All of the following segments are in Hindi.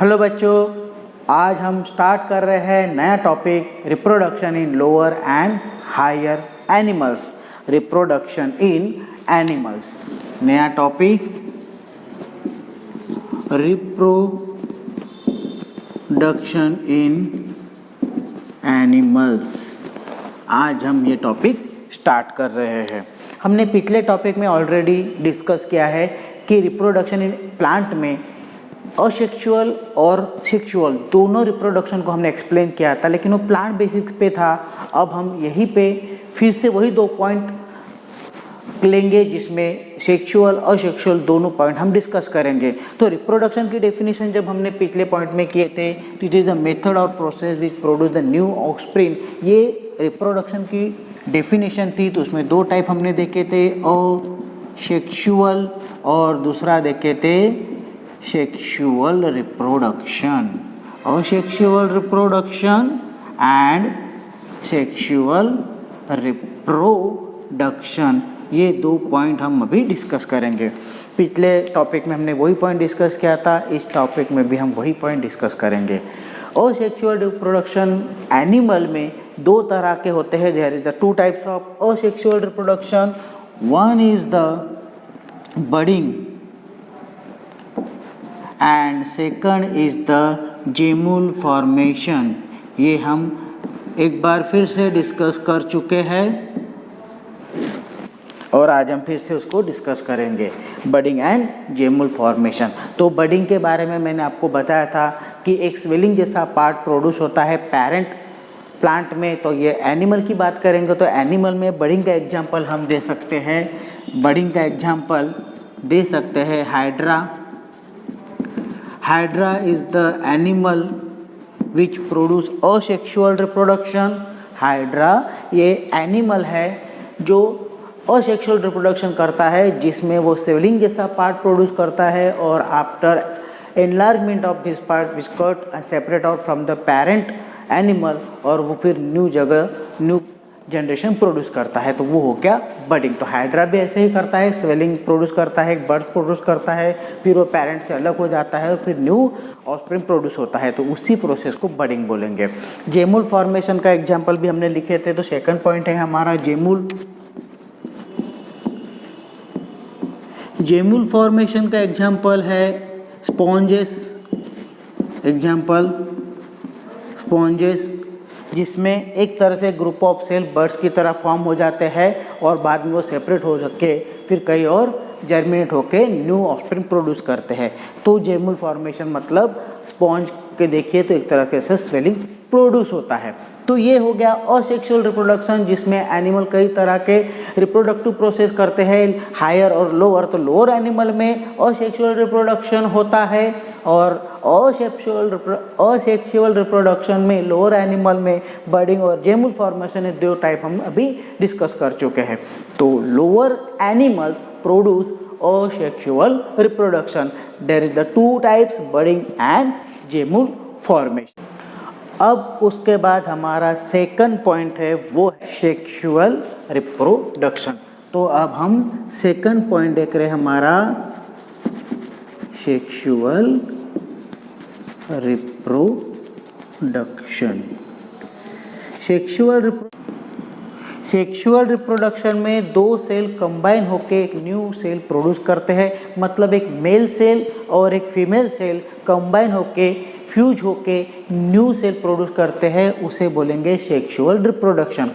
हेलो बच्चों, आज हम स्टार्ट कर रहे हैं नया topic reproduction in lower and higher animals. Reproduction in animals, नया टॉपिक रिप्रोडक्शन इन एनिमल्स। आज हम ये टॉपिक स्टार्ट कर रहे हैं। हमने पिछले टॉपिक में ऑलरेडी डिस्कस किया है कि रिप्रोडक्शन इन प्लांट में असेक्सुअल और सेक्सुअल दोनों रिप्रोडक्शन को हमने एक्सप्लेन किया था, लेकिन वो प्लांट बेसिक्स पे था। अब हम यहीं पे फिर से वही दो पॉइंट लेंगे जिसमें सेक्सुअल और सेक्सुअल दोनों पॉइंट हम डिस्कस करेंगे। तो रिप्रोडक्शन की डेफिनेशन जब हमने पिछले पॉइंट में किए थे, तो इट इज़ अ मेथड और process which produce the new offspring. ये रिप्रोडक्शन की डेफिनेशन थी। तो उसमें दो टाइप हमने देखे थे, असेक्सुअल और दूसरा देखे थे sexual reproduction. Asexual reproduction and sexual reproduction, ये दो पॉइंट हम अभी डिस्कस करेंगे। पिछले टॉपिक में हमने वही पॉइंट डिस्कस किया था, इस टॉपिक में भी हम वही पॉइंट डिस्कस करेंगे। असेक्सुअल रिप्रोडक्शन एनिमल में दो तरह के होते हैं। There is the two types of asexual reproduction. One is the budding and second is the gemmule formation. ये हम एक बार फिर से डिस्कस कर चुके हैं और आज हम फिर से उसको डिस्कस करेंगे, बडिंग एंड जेमुल फॉर्मेशन। तो बडिंग के बारे में मैंने आपको बताया था कि एक स्वेलिंग जैसा पार्ट प्रोड्यूस होता है पेरेंट प्लांट में। तो ये एनिमल की बात करेंगे तो एनिमल में बडिंग का एग्जाम्पल हम दे सकते हैं। बडिंग का एग्जाम्पल दे सकते हैं hydra. Hydra is the animal which produce asexual reproduction. Hydra ये एनिमल है जो असेक्सुअल रिप्रोडक्शन करता है, जिसमें वो सेवलिंग जैसा पार्ट प्रोड्यूस करता है और after enlargement of this part which cut and separate out from the parent animal, और वो फिर न्यू जगह न्यू जनरेशन प्रोड्यूस करता है। तो वो हो गया बडिंग। तो हाइड्रा भी ऐसे ही करता है, स्वेलिंग प्रोड्यूस करता है, बर्ड प्रोड्यूस करता है, फिर वो पेरेंट से अलग हो जाता है और फिर न्यू ऑफस्प्रिंग प्रोड्यूस होता है। तो उसी प्रोसेस को बडिंग बोलेंगे। जेमुल फॉर्मेशन का एग्जांपल भी हमने लिखे थे। तो सेकंड पॉइंट है हमारा जेमुल। जेमुल फॉर्मेशन का एग्जांपल है स्पॉन्जेस। एग्जांपल स्पॉन्जेस, जिसमें एक तरह से ग्रुप ऑफ सेल बर्ड्स की तरह फॉर्म हो जाते हैं और बाद में वो सेपरेट हो सके फिर कहीं और जर्मिनेट होके न्यू ऑफस्प्रिंग प्रोड्यूस करते हैं। तो जेमुल फॉर्मेशन मतलब स्पॉन्ज के देखिए तो एक तरह से स्वेलिंग प्रोड्यूस होता है। तो ये हो गया असेक्सुअल रिप्रोडक्शन, जिसमें एनिमल कई तरह के रिप्रोडक्टिव प्रोसेस करते हैं, हायर और लोअर। तो लोअर एनिमल में असेक्सुअल रिप्रोडक्शन होता है और असेक्सुअल रिप्रोडक्शन में लोअर एनिमल में बडिंग और जेमुल फॉर्मेशन है। दो टाइप हम अभी डिस्कस कर चुके हैं। तो lower animals produce asexual reproduction. There is the two types, budding and gemmule formation. अब उसके बाद हमारा सेकंड पॉइंट है वो सेक्सुअल रिप्रोडक्शन। तो अब हम सेकंड पॉइंट देख रहे हैं हमारा सेक्सुअल रिप्रोडक्शन। सेक्सुअल रिप्रोडक्शन में दो सेल कंबाइन होके एक न्यू सेल प्रोड्यूस करते हैं। मतलब एक मेल सेल और एक फीमेल सेल कंबाइन होके फ्यूज होके न्यू सेल प्रोड्यूस करते हैं, उसे बोलेंगे सेक्सुअल रिप्रोडक्शन।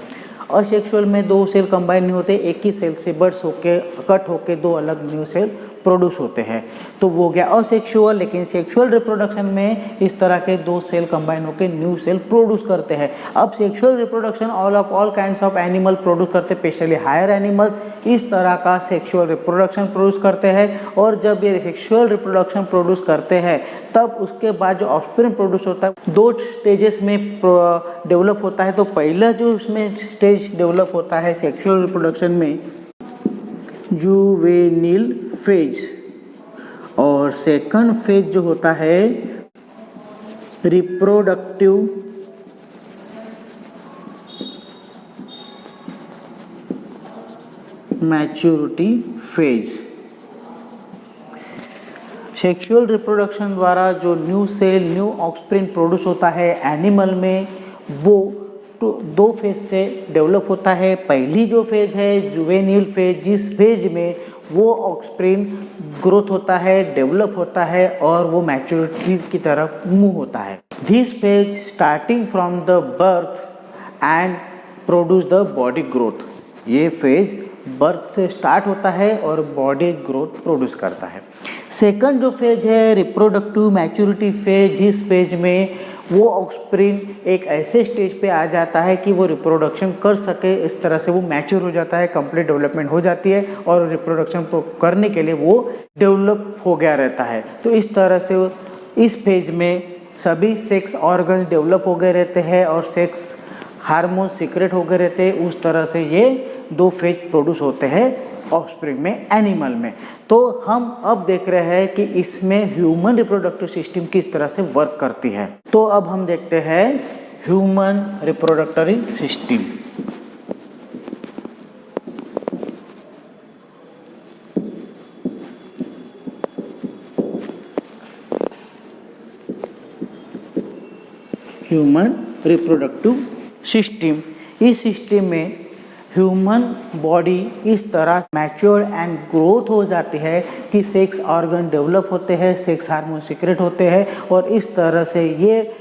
असेक्सुअल में दो सेल कंबाइन नहीं होते, एक ही सेल से बर्ड्स होके कट होके दो अलग न्यू सेल प्रोड्यूस होते हैं। तो वो गया असेक्सुअल। लेकिन सेक्सुअल रिप्रोडक्शन में इस तरह के दो सेल कंबाइन होकर न्यू सेल प्रोड्यूस करते हैं। अब sexual reproduction all kinds of animal produce करते हैं, स्पेशली हायर एनिमल्स इस तरह का सेक्सुअल रिप्रोडक्शन प्रोड्यूस करते हैं। और जब ये सेक्सुअल रिप्रोडक्शन प्रोड्यूस करते हैं तब उसके बाद जो ऑफस्प्रिंग प्रोड्यूस होता है दो स्टेजेस में डेवलप होता है। तो पहला जो उसमें स्टेज डेवलप होता है सेक्सुअल रिप्रोडक्शन में जुवेनिल फेज, और सेकंड फेज जो होता है reproductive maturity phase. Sexual reproduction द्वारा जो न्यू सेल, न्यू ऑक्सप्रिंग प्रोड्यूस होता है एनिमल में, वो तो दो फेज से डेवलप होता है। पहली जो फेज है जुवेनिल फेज, जिस फेज में वो ऑक्सप्रिंग ग्रोथ होता है, डेवलप होता है और वो मैच्योरिटी की तरफ मूव होता है। This phase starting from the birth and produce the body growth. ये फेज बर्थ से स्टार्ट होता है और बॉडी ग्रोथ प्रोड्यूस करता है। सेकंड जो फेज है रिप्रोडक्टिव मैच्योरिटी फेज, जिस फेज में वो ऑक्सप्रिंग एक ऐसे स्टेज पे आ जाता है कि वो रिप्रोडक्शन कर सके, इस तरह से वो मैच्योर हो जाता है, कंप्लीट डेवलपमेंट हो जाती है और रिप्रोडक्शन करने के लिए वो डेवलप हो गया रहता है। तो इस तरह से इस फेज में सभी सेक्स ऑर्गन्स डेवलप हो गए रहते हैं और सेक्स हार्मोन सीक्रेट हो गए रहते हैं। उस तरह से ये दो फेज प्रोड्यूस होते हैं ऑफस्प्रिंग में, एनिमल में। तो हम अब देख रहे हैं कि इसमें ह्यूमन रिप्रोडक्टिव सिस्टम किस तरह से वर्क करती है। तो अब हम देखते हैं human reproductive system. Human reproductive system, इस सिस्टम में ह्यूमन बॉडी इस तरह मैच्योर एंड ग्रोथ हो जाती है कि सेक्स ऑर्गन डेवलप होते हैं, सेक्स हार्मोन सीक्रेट होते हैं और इस तरह से ये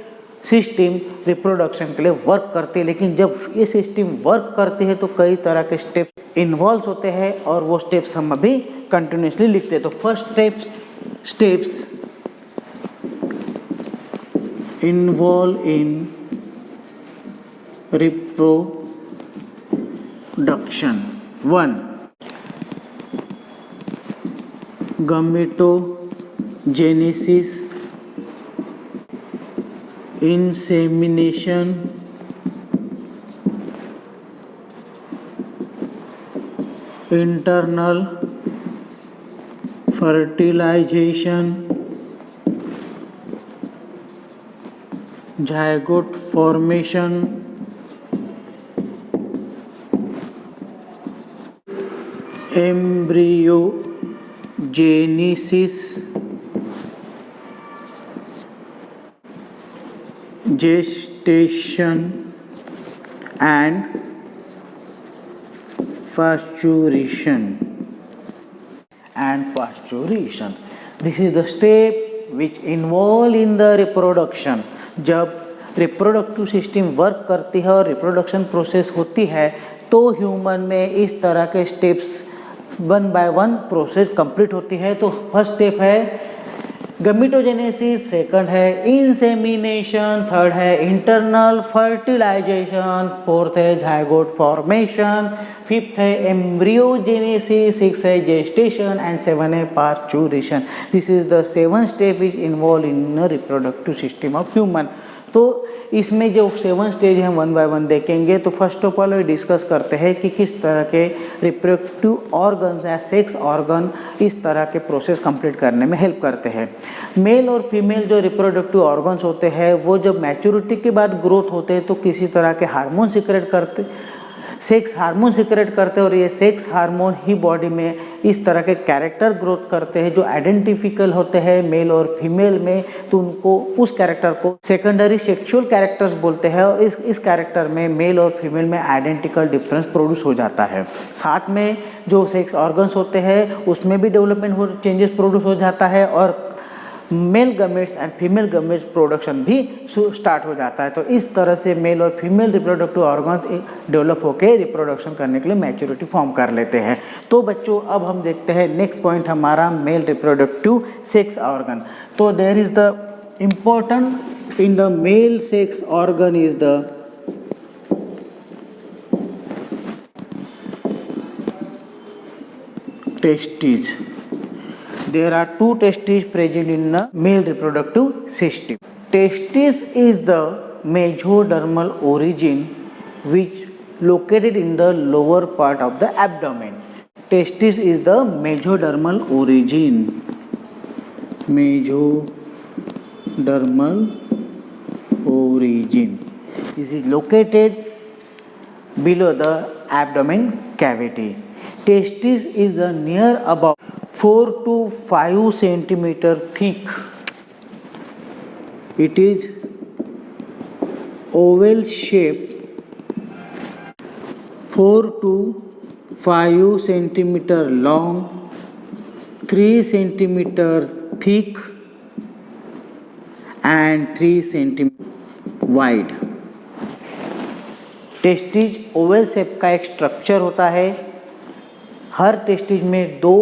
सिस्टम रिप्रोडक्शन के लिए वर्क करती है। लेकिन जब ये सिस्टम वर्क करती है तो कई तरह के स्टेप्स इन्वॉल्व होते हैं और वो स्टेप्स हम अभी कंटिन्यूसली लिखते हैं। तो first steps involve in reproduction. 1. Gametogenesis, insemination, internal fertilization, zygote formation, embryogenesis, gestation and pasteurization. This is the step which involve in the reproduction. जब रिप्रोडक्टिव सिस्टम वर्क करती है और रिप्रोडक्शन प्रोसेस होती है तो ह्यूमन में इस तरह के steps one by one process complete होती है। तो फर्स्ट स्टेप है गमीटोजेनेसिस, सेकंड है इंसेमिनेशन, थर्ड है इंटरनल फर्टिलाइजेशन, फोर्थ है जाइगोट फॉर्मेशन, फिफ्थ है एम्ब्रियोजेनेसिस, सिक्स है जेस्टेशन एंड सेवन है parturition. This is the seven step is involve in reproductive system of human. तो इसमें जो 7 स्टेज हैं वन बाय वन देखेंगे। तो फर्स्ट ऑफ ऑल डिस्कस करते हैं कि किस तरह के रिप्रोडक्टिव ऑर्गन्स या सेक्स ऑर्गन इस तरह के प्रोसेस कंप्लीट करने में हेल्प करते हैं। मेल और फीमेल जो रिप्रोडक्टिव ऑर्गन्स होते हैं वो जब मैच्योरिटी के बाद ग्रोथ होते हैं तो किसी तरह के हार्मोन सीक्रेट करते, सेक्स हार्मोन सीक्रेट करते हैं और ये सेक्स हार्मोन ही बॉडी में इस तरह के कैरेक्टर ग्रोथ करते हैं जो आइडेंटिफिकल होते हैं मेल और फीमेल में। तो उनको उस कैरेक्टर को सेकेंडरी सेक्सुअल कैरेक्टर्स बोलते हैं और इस कैरेक्टर में मेल और फीमेल में आइडेंटिकल डिफरेंस प्रोड्यूस हो जाता है। साथ में जो सेक्स ऑर्गन्स होते हैं उसमें भी डेवलपमेंट चेंजेस प्रोड्यूस हो जाता है और male gametes and female gametes production भी स्टार्ट हो जाता है। तो इस तरह से मेल और फीमेल रिप्रोडक्टिव ऑर्गन्स डेवलप होकर रिप्रोडक्शन करने के लिए मैच्योरिटी फॉर्म कर लेते हैं। तो बच्चों अब हम देखते हैं नेक्स्ट पॉइंट हमारा मेल रिप्रोडक्टिव सेक्स ऑर्गन। तो there is the important in the male sex organ is the testes. There are 2 testes present in the male reproductive system. Testis is the mesodermal origin which located in the lower part of the abdomen. Testis is the mesodermal origin. Mesodermal origin. This is located below the abdomen cavity. Testis is the near about 4 to 5 centimeter thick. It is oval shape, 4 to 5 centimeter long, 3 centimeter thick and 3 centimeter wide. Testes Oval shape का एक स्ट्रक्चर होता है। हर टेस्टिज में 2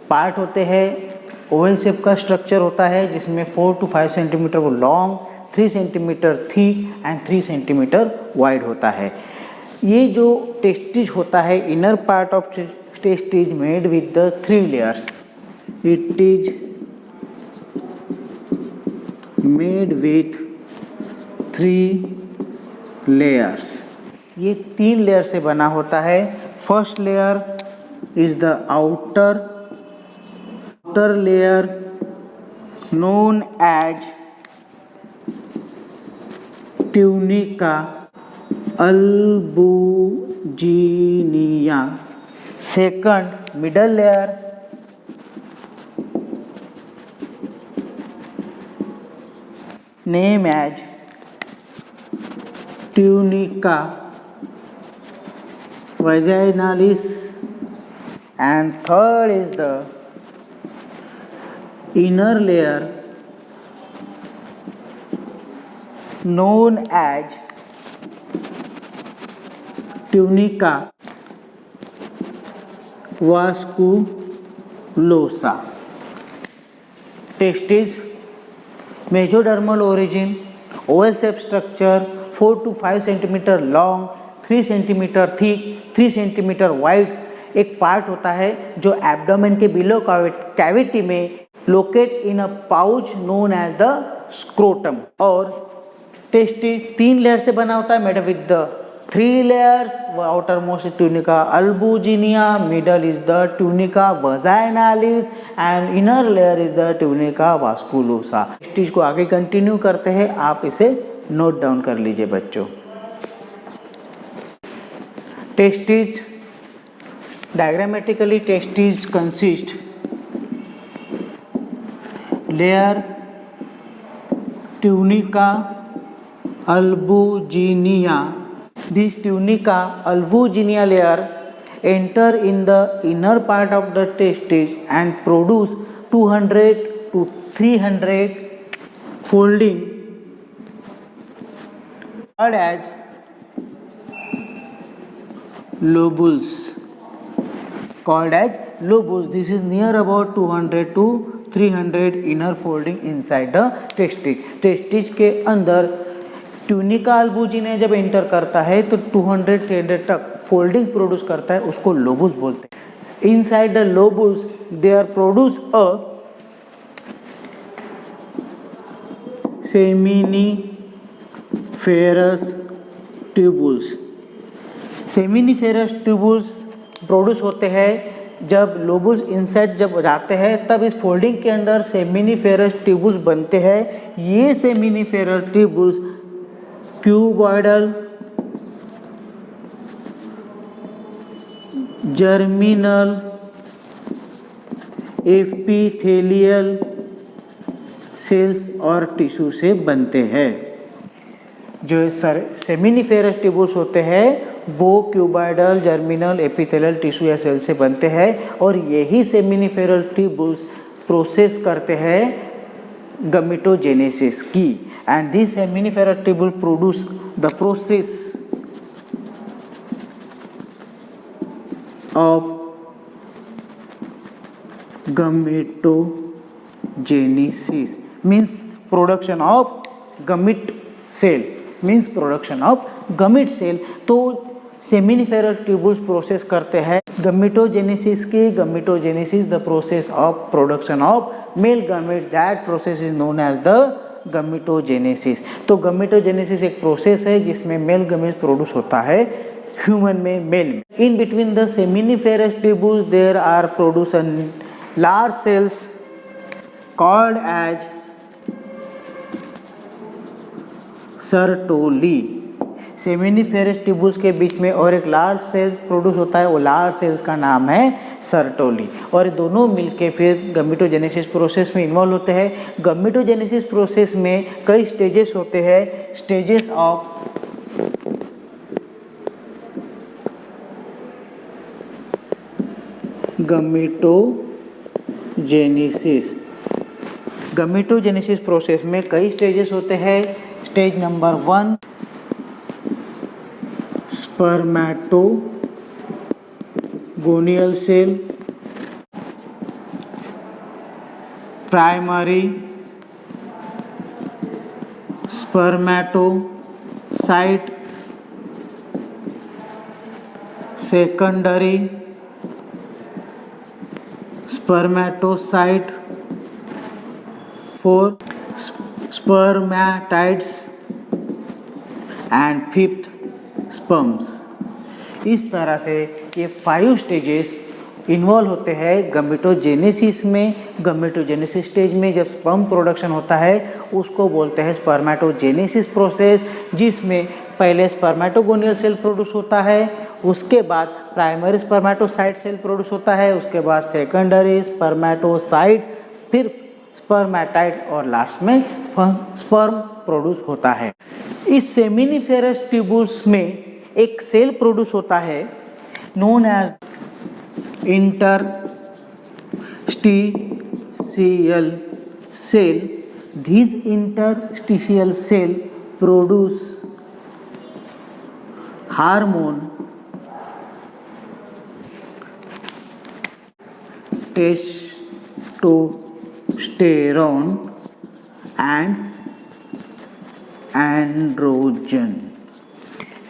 पार्ट होते हैं। ओवल शेप का स्ट्रक्चर होता है जिसमें 4 to 5 सेंटीमीटर वो long, 3 centimetre thick and 3 centimetre wide होता है। ये जो टेस्टिज होता है, inner part of testes made with the 3 layers. It is made with 3 layers. ये 3 लेयर से बना होता है। First layer is the outer layer known as tunica albuginea. Second, middle layer named as tunica vaginalis, and third is the inner layer known as tunica vasculosa. Testis, mesodermal origin, oval shape structure, 4 to 5 centimeter long, 3 centimeter thick, 3 centimeter wide एक पार्ट होता है जो एब्डोमेन के बिलो कैविटी में locate in a pouch known as the scrotum. और टेस्टिस 3 लेयर से बना होता है, made with the 3 layers. Outermost tunica albuginea, middle is the tunica vaginalis and inner layer is the tunica vasculosa. Testis को आगे कंटिन्यू करते हैं, आप इसे नोट डाउन कर लीजिए बच्चों। Testis diagrammatically, testes consist layer tunica albuginea. This tunica albuginea layer enter in the inner part of the testis and produce 200 to 300 folding called as lobules. This is near about 200 to 300 inner folding inside the testis. Testes के अंदर ट्यूनिका अल्बुजिनिया जब एंटर करता है तो 200-300 तक फोल्डिंग प्रोड्यूस करता है, उसको लोबुल्स बोलते हैं। Inside the lobules they are produce a seminiferous tubules. Seminiferous tubules produce होते हैं जब लोबुल्स इनसाइड जब जाते हैं, तब इस फोल्डिंग के अंदर सेमिनिफेरस ट्यूबुल्स बनते हैं। ये seminiferous tubules cuboidal, germinal, epithelial cells और टिश्यू से बनते हैं। जो सेमिनिफेरस ट्यूबुल्स होते हैं वो क्यूबॉइडल, जर्मिनल, एपिथेलियल टिश्यू या सेल से बनते हैं और यही सेमिनिफेरस ट्यूबुल्स प्रोसेस करते हैं गमीटोजेनेसिस की। And this seminiferous tubule produce the process of gametogenesis means production of gamete cell, means production of gamete cell. तो सेमिनिफेरस ट्यूबुल्स प्रोसेस करते हैं गमीटोजेनेसिस की। Gametogenesis the process of production of male gamete, that process is known as the gametogenesis. तो गमीटोजेनेसिस एक प्रोसेस है जिसमें मेल गमीट प्रोड्यूस होता है ह्यूमन में, मेल में। In between the seminiferous tubules there are produced large cells called as Sertoli. Seminiferous tubules के बीच में और एक लार्ज सेल प्रोड्यूस होता है, वो लार्ज सेल्स का नाम है सर्टोली, और दोनों मिलके फिर गमीटोजेनेसिस प्रोसेस में इन्वॉल्व होते हैं। गमीटोजेनेसिस प्रोसेस में कई स्टेजेस होते हैं, स्टेजेस ऑफ गमीटोजेनेसिस प्रोसेस में कई स्टेजेस होते हैं। Stage number 1 spermatogonial cell, primary spermatocyte, secondary spermatocyte, 4 spermatids and 5th sperms. इस तरह से ये 5 स्टेजेस इन्वॉल्व होते हैं गमीटोजेनेसिस में। गमीटोजेनेसिस स्टेज में जब स्पर्म प्रोडक्शन होता है उसको बोलते हैं स्पर्मेटोजेनेसिस प्रोसेस, जिसमें पहले स्पर्मेटोगोनियल सेल प्रोड्यूस होता है, उसके बाद प्राइमरी स्पर्मेटोसाइट सेल प्रोड्यूस होता है, उसके बाद सेकेंडरी स्पर्मेटोसाइट, फिर स्पर्मेटाइड्स और लास्ट में स्पर्म प्रोड्यूस होता है। इस सेमिनिफेरस ट्यूबुल्स में एक सेल प्रोड्यूस होता है known as interstitial cell. These interstitial cell produce hormone testosterone and androgen.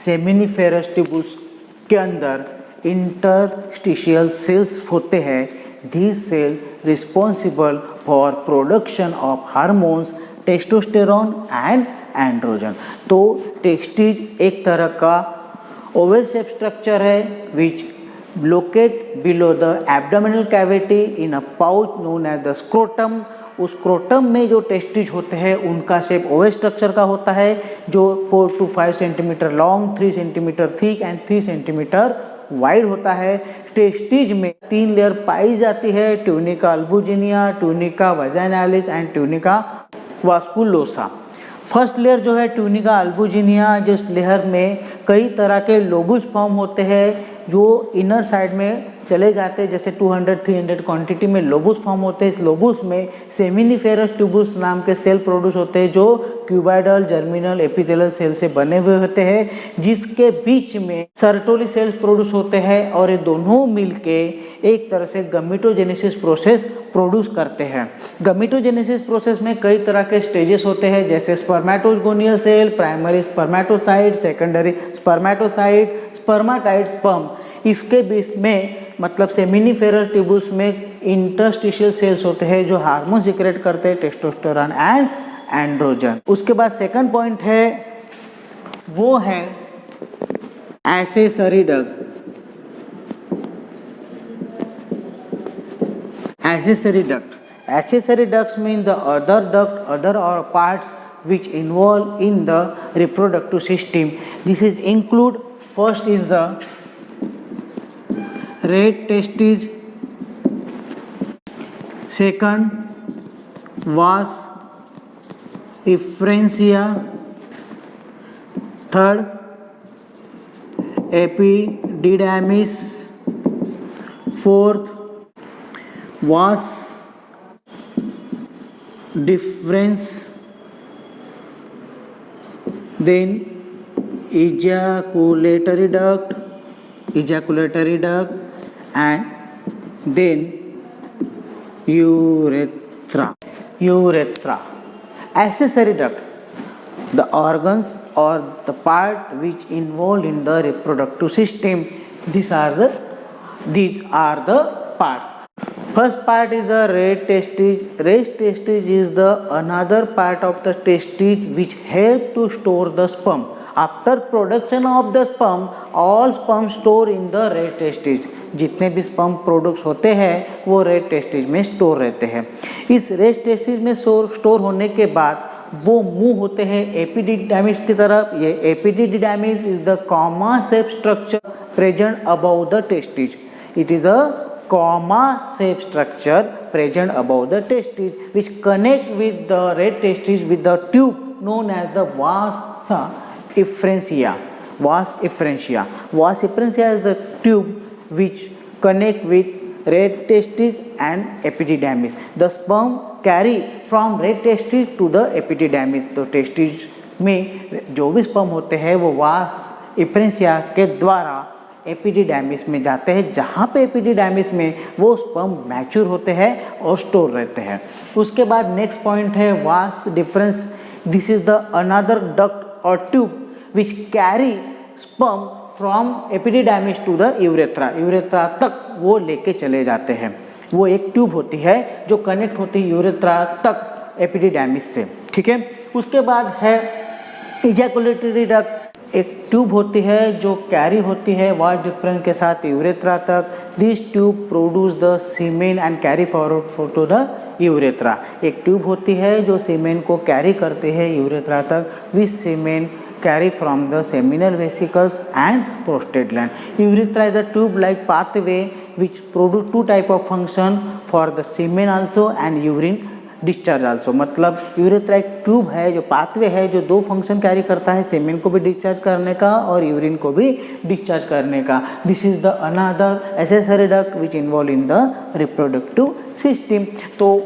Seminiferous tubules के अंदर इंटरस्टिशियल सेल्स होते हैं। These cells responsible for production of hormones testosterone and androgen. तो टेस्टिज एक तरह का ओवल शेप स्ट्रक्चर है which locate below the abdominal cavity in a pouch known as the scrotum. उस स्क्रोटम में जो टेस्टिज होते हैं उनका शेप ओवल स्ट्रक्चर का होता है, जो 4 to 5 centimetre long, 3 centimetre thick and 3 centimetre wide होता है। टेस्टिज में 3 लेयर पाई जाती है, tunica albuginea, tunica vaginalis and tunica vasculosa. First layer जो है ट्यूनिका अल्बुजिनिया, जिस लेयर में कई तरह के लोबुल्स फॉर्म होते हैं जो इनर साइड में चले जाते हैं, जैसे 200-300 क्वांटिटी में लोबुल्स फॉर्म होते हैं। इस लोबुल्स में सेमिनिफेरस ट्यूबुल्स नाम के सेल प्रोड्यूस होते हैं जो क्यूबाइडल, जर्मिनल, एपिथेलियल सेल से बने हुए होते हैं, जिसके बीच में सर्टोली सेल्स प्रोड्यूस होते हैं, और ये दोनों मिलके एक तरह से गमीटोजेनेसिस प्रोसेस प्रोड्यूस करते हैं। गमीटोजेनेसिस प्रोसेस में कई तरह के स्टेजेस होते हैं, जैसे spermatogonial cell, primary spermatocyte, secondary spermatocyte, spermatid, sperm. इसके बीच में मतलब सेमिनिफेरस ट्यूबुल्स में इंटरस्टिशियल सेल्स होते हैं जो हार्मोन सिक्रेट करते हैं, टेस्टोस्टेरोन एंड एंड्रोजन। उसके बाद सेकंड पॉइंट है वो है accessory duct. Accessory ducts mean the other or parts which involve in the reproductive system. This is include, first is the red testes, second vas efferentia, third epididymis, fourth vas deferens, then ejaculatory duct, and then urethra. Accessory duct, the organs or the part which involved in the reproductive system. These are the parts. First part is the red testis. Red testis is the another part of the testis which help to store the sperm. After production of the sperm, all sperm store in the red testis. जितने भी स्पर्म प्रोडक्ट्स होते हैं वो रेड टेस्टिज में स्टोर रहते हैं। इस रेड टेस्टिज में स्टोर होने के बाद वो मूव होते हैं एपिडिडाइमिस की तरफ। ये epididymis is the comma shape structure present above the testis. It is a comma shape structure present above the testis which connect with the red testis with the tube known as the vas efferentia. Vas efferentia. Vas efferentia is the tube which connect with red testis and epididymis. The sperm carry from red testis to the epididymis. तो testis में जो भी sperm होते हैं वो vas efferentia के द्वारा एपिडिडाइमिस में जाते हैं, जहाँ पे एपिडिडाइमिस में वो स्पर्म मैच्योर होते हैं और स्टोर रहते हैं। उसके बाद नेक्स्ट पॉइंट है vas deferens. This is the another duct और tube which carry sperm from epididymis to the urethra. Urethra तक वो लेके चले जाते हैं। वो एक ट्यूब होती है जो कनेक्ट होती है यूरेथ्रा तक एपिडिडाइमिस से, ठीक है। उसके बाद है इजैकुलेटरी डक्ट। एक ट्यूब होती है जो कैरी होती है वास डिफरेंस के साथ यूरेथ्रा तक। This tube produce the semen and carry forward to the urethra. एक ट्यूब होती है जो सीमेन को कैरी करती है यूरेथ्रा तक, which semen carry from the seminal vesicles and prostate gland. Urethra is a tube like pathway which produce two type of function for the semen also and urine discharge also. मतलब यूरेथ्रा एक ट्यूब है जो पाथवे है जो दो फंक्शन कैरी करता है, सेमेन को भी डिस्चार्ज करने का और यूरिन को भी डिस्चार्ज करने का। This is the another accessory duct which involve in the reproductive system. तो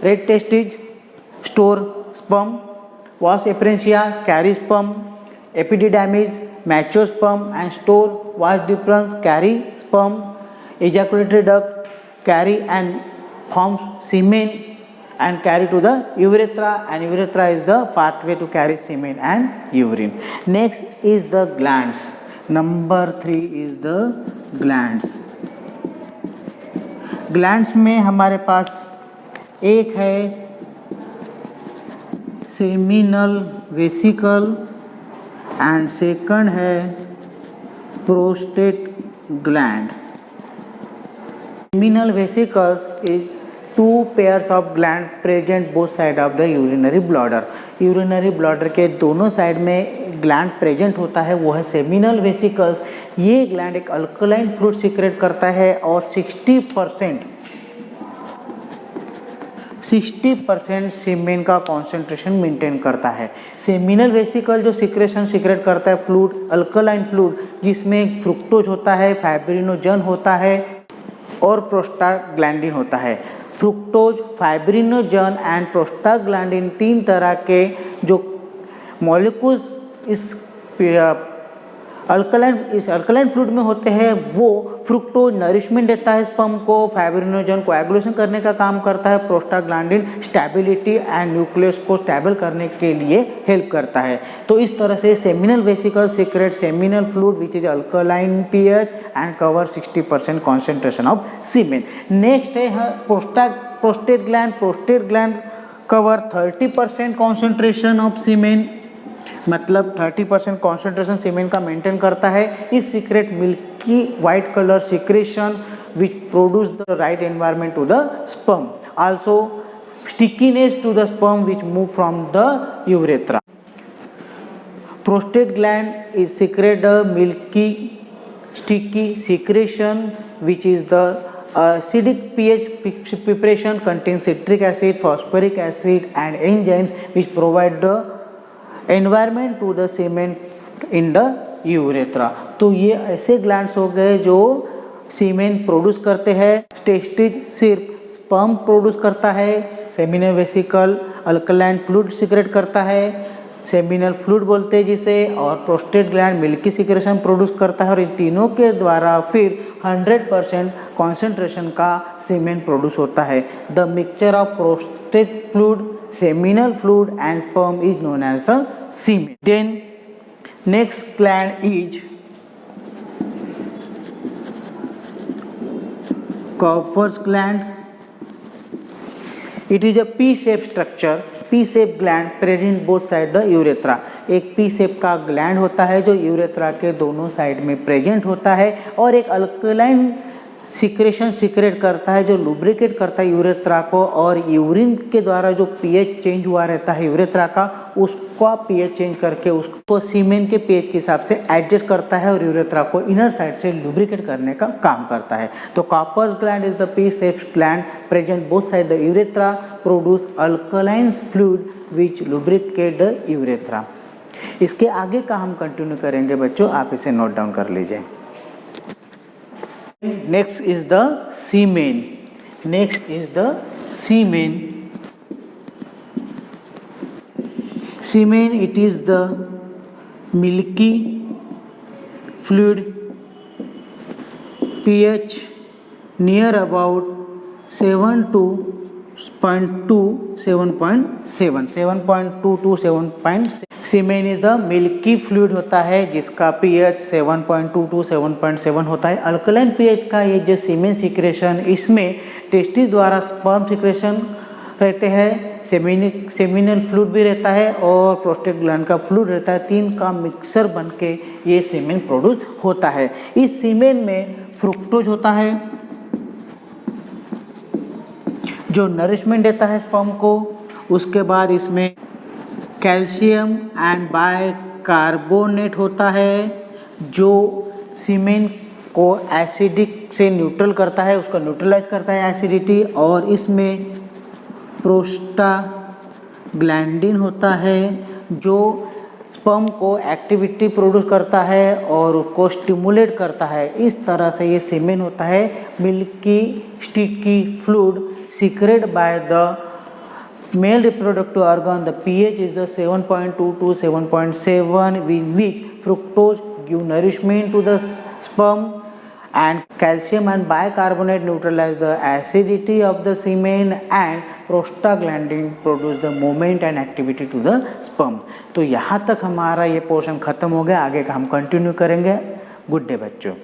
रेड टेस्टिज स्टोर स्पर्म, वास efferentia carry sperm, epididymis mature sperm and store vas deferens carry sperm, ejaculatory duct carry and forms semen and carry to the urethra, and urethra is the pathway to carry semen and urine. Next is the glands. Number 3 is the glands. Glands में हमारे पास एक है seminal vesicle and second है prostate gland. Seminal vesicles is two pairs of gland present both side of the urinary bladder. Urinary bladder के दोनों साइड में ग्लैंड प्रेजेंट होता है, वो है सेमिनल वेसिकल्स। ये ग्लैंड एक अल्कलाइन फ्लूइड सीक्रेट करता है और 60% सीमेन का कॉन्सेंट्रेशन मेंटेन करता है। सेमिनल वेसिकल जो सीक्रेशन सीक्रेट करता है फ्लूइड, अल्कलाइन फ्लूइड, जिसमें फ्रुक्टोज होता है, फाइब्रिनोजन होता है और प्रोस्टाग्लैंडिन होता है। फ्रुक्टोज, फाइब्रिनोजन एंड प्रोस्टाग्लैंडिन तीन तरह के जो मॉलिक्यूल्स इस अल्कलाइन फ्लूइड में होते हैं, वो फ्रुक्टोज नरिशमेंट देता है स्पर्म को, फाइब्रिनोजन कोएगुलेशन करने का काम करता है, प्रोस्टाग्लैंडिन स्टेबिलिटी एंड न्यूक्लियस को स्टेबल करने के लिए हेल्प करता है। तो इस तरह से seminal vesicle secrete seminal fluid which is alkaline pH and cover 60% concentration of semen. Next है prostate gland. Prostate gland cover 30% concentration of semen, मतलब 30% कॉन्सेंट्रेशन सीमेन का मेंटेन करता है। Is secrete milky white colour secretion which produce the right environment to the sperm, also stickiness to the sperm which move from the urethra. Prostate gland is secrete the milky sticky secretion which is the acidic pH preparation contains citric acid, phosphoric acid and enzymes which provide the environment to the semen in the urethra। तो ये ऐसे ग्लैंड्स हो गए जो सीमेन प्रोड्यूस करते हैं। टेस्टिज सिर्फ स्पर्म प्रोड्यूस करता है, seminal vesicle alkaline fluid secret करता है, सेमिनल फ्लूइड बोलते हैं जिसे, और prostate gland milky secretion produce करता है। और इन तीनों के द्वारा फिर 100% कॉन्सेंट्रेशन का सीमेन प्रोड्यूस होता है। The mixture of prostate fluid, seminal fluid and sperm is known as the semen. Then next gland is Cowper's gland. It is a P-shaped structure, P-shaped gland present both side the urethra. एक P-shape का ग्लैंड होता है जो यूरेथ्रा के दोनों साइड में प्रेजेंट होता है और एक अल्कलाइन सिक्रेशन सीक्रेट करता है, जो लुब्रिकेट करता है यूरेथ्रा को, और यूरिन के द्वारा जो पीएच चेंज हुआ रहता है यूरेथ्रा का, उसका पीएच चेंज करके उसको सीमेन के पीएच के हिसाब से एडजस्ट करता है और यूरेथ्रा को इनर साइड से लुब्रिकेट करने का काम करता है। तो Cowper's gland is the pea shaped gland present both side the urethra, produce alkaline fluid which lubricate the urethra. इसके आगे का हम कंटिन्यू करेंगे बच्चों, आप इसे नोट डाउन कर लीजिए। Next is the semen. Next is the semen. Semen, it is the milky fluid, pH near about 7 to 0.2 7.7 7.2 to 7.7। Semen is the milky fluid होता है जिसका pH 7.2 to 7.7 होता है। अल्कलाइन pH का ये जो सीमेन सिक्रेशन, इसमें टेस्टिस द्वारा स्पर्म सिक्रेशन रहते हैं, सेमिनल फ्लूइड भी रहता है और प्रोस्टेट ग्लैंड का फ्लूइड रहता है। तीन का मिक्सर बन के ये सीमेन प्रोड्यूस होता है। इस सीमेन में फ्रुक्टोज होता है जो नरिशमेंट देता है स्पर्म को। उसके बाद इसमें कैल्शियम एंड बाइकार्बोनेट होता है जो सीमेन को एसिडिक से न्यूट्रल करता है, उसको न्यूट्रलाइज करता है एसिडिटी। और इसमें प्रोस्टाग्लैंडिन होता है जो स्पर्म को एक्टिविटी प्रोड्यूस करता है और उसको स्टिमुलेट करता है। इस तरह से ये सीमेन होता है milky sticky fluid secreted by the male reproductive organ. The pH is the 7.2 to 7.7, with which fructose give nourishment to the sperm and calcium and bicarbonate neutralize the acidity of the semen and prostaglandin produce the movement and activity to the sperm। तो यहाँ तक हमारा ये पोर्शन खत्म हो गया, आगे का हम कंटिन्यू करेंगे। गुड डे बच्चों।